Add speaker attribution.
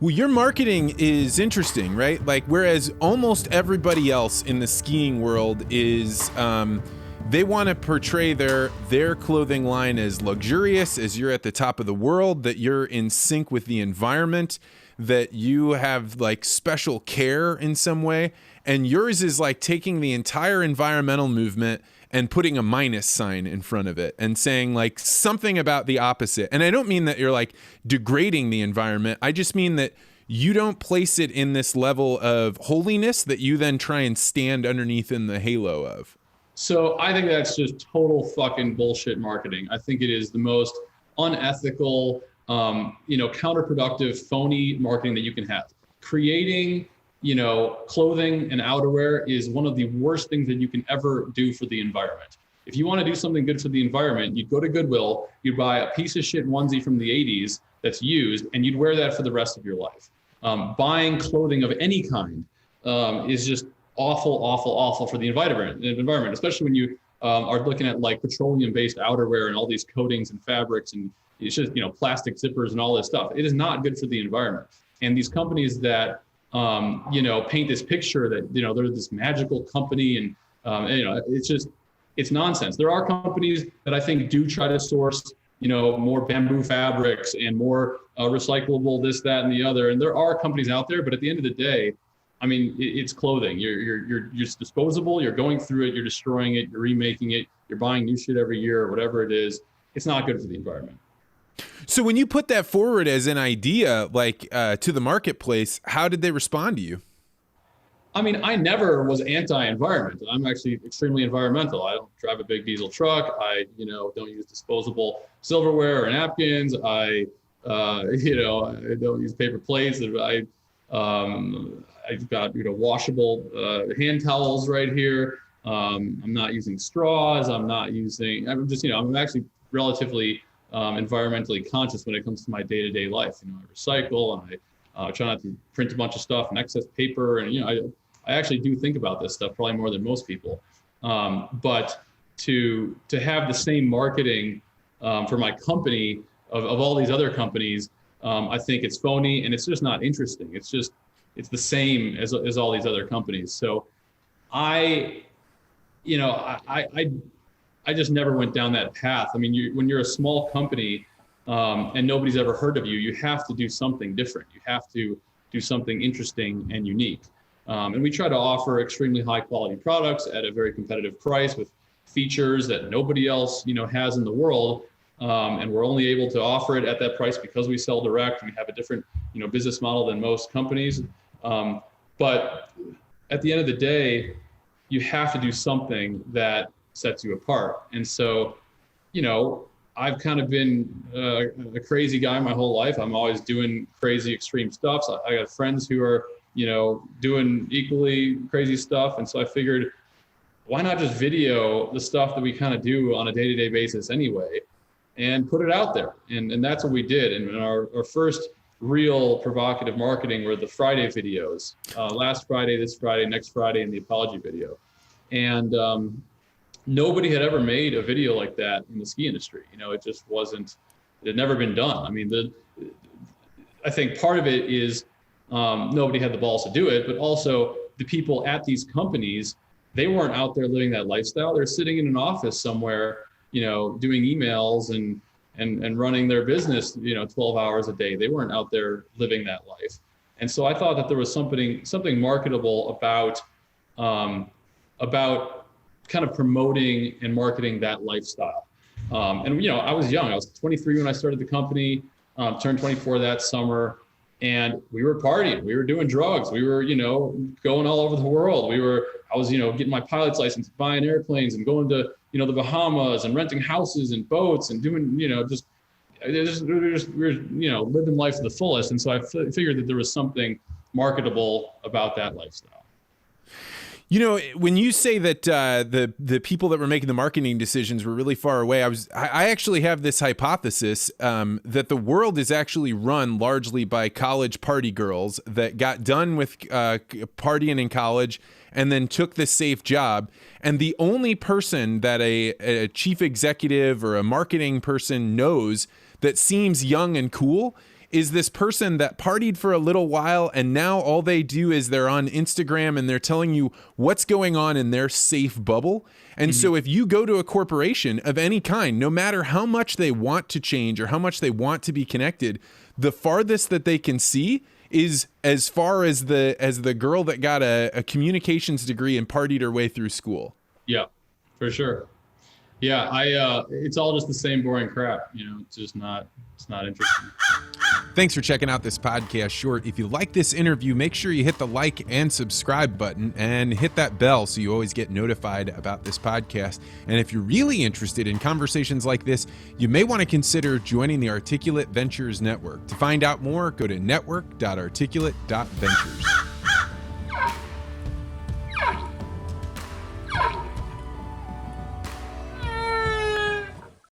Speaker 1: Well, your marketing is interesting, right? Like, whereas almost everybody else in the skiing world is, they want to portray their clothing line as luxurious, as you're at the top of the world, that you're in sync with the environment, that you have like special care in some way. And yours is like taking the entire environmental movement and putting a minus sign in front of it and saying like something about the opposite. And I don't mean that you're like degrading the environment. I just mean that you don't place it in this level of holiness that you then try and stand underneath in the halo of.
Speaker 2: So I think that's just total fucking bullshit marketing. I think it is the most unethical, counterproductive, phony marketing that you can have. Creating clothing and outerwear is one of the worst things that you can ever do for the environment. If you want to do something good for the environment, you'd go to Goodwill, you'd buy a piece of shit onesie from the 80s that's used, and you'd wear that for the rest of your life. Buying clothing of any kind is just awful for the environment, especially when you are looking at like petroleum-based outerwear and all these coatings and fabrics, and it's just, plastic zippers and all this stuff. It is not good for the environment. And these companies that paint this picture that, they're this magical company and it's nonsense. There are companies that I think do try to source, more bamboo fabrics and more recyclable this, that, and the other. And there are companies out there, but at the end of the day, I mean, it's clothing. You're just disposable. You're going through it. You're destroying it. You're remaking it. You're buying new shit every year or whatever it is. It's not good for the environment.
Speaker 1: So when you put that forward as an idea, like to the marketplace, how did they respond to you?
Speaker 2: I mean, I never was anti-environment. I'm actually extremely environmental. I don't drive a big diesel truck. I, don't use disposable silverware or napkins. I don't use paper plates. I've got, washable hand towels right here. I'm not using straws. I'm actually relatively environmentally conscious when it comes to my day-to-day life. I recycle and I try not to print a bunch of stuff and excess paper. And, I actually do think about this stuff probably more than most people. But to have the same marketing for my company of all these other companies, I think it's phony and it's just not interesting. It's the same as all these other companies. So I just never went down that path. I mean, when you're a small company and nobody's ever heard of you, you have to do something different. You have to do something interesting and unique. And we try to offer extremely high quality products at a very competitive price with features that nobody else, has in the world. And we're only able to offer it at that price because we sell direct. We have a different, business model than most companies. But at the end of the day, you have to do something that sets you apart. And so, I've kind of been a crazy guy my whole life. I'm always doing crazy extreme stuff. So I got friends who are, doing equally crazy stuff. And so I figured, why not just video the stuff that we kind of do on a day-to-day basis anyway, and put it out there. And that's what we did. And our first real provocative marketing were the Friday videos, last Friday, this Friday, next Friday, and the apology video. And nobody had ever made a video like that in the ski industry. It just wasn't, it had never been done. I mean, I think part of it is nobody had the balls to do it, but also the people at these companies, they weren't out there living that lifestyle. They're sitting in an office somewhere, doing emails and running their business, 12 hours a day. They weren't out there living that life. And so I thought that there was something marketable about kind of promoting and marketing that lifestyle. And I was young. I was 23 when I started the company, turned 24 that summer. And we were partying, we were doing drugs, we were, going all over the world. I was, getting my pilot's license, buying airplanes and going to, the Bahamas and renting houses and boats and doing, we were living life to the fullest. And so I figured that there was something marketable about that lifestyle.
Speaker 1: When you say that the people that were making the marketing decisions were really far away, I actually have this hypothesis that the world is actually run largely by college party girls that got done with partying in college and then took the safe job. And the only person that a chief executive or a marketing person knows that seems young and cool is this person that partied for a little while, and now all they do is they're on Instagram and they're telling you what's going on in their safe bubble. And so if you go to a corporation of any kind, no matter how much they want to change or how much they want to be connected, the farthest that they can see is as far as the girl that got a communications degree and partied her way through school.
Speaker 2: Yeah, for sure. Yeah, it's all just the same boring crap. It's just it's not interesting.
Speaker 1: Thanks for checking out this podcast short. If you like this interview, make sure you hit the like and subscribe button and hit that bell so you always get notified about this podcast. And if you're really interested in conversations like this, you may want to consider joining the Articulate Ventures Network. To find out more, go to network.articulate.ventures.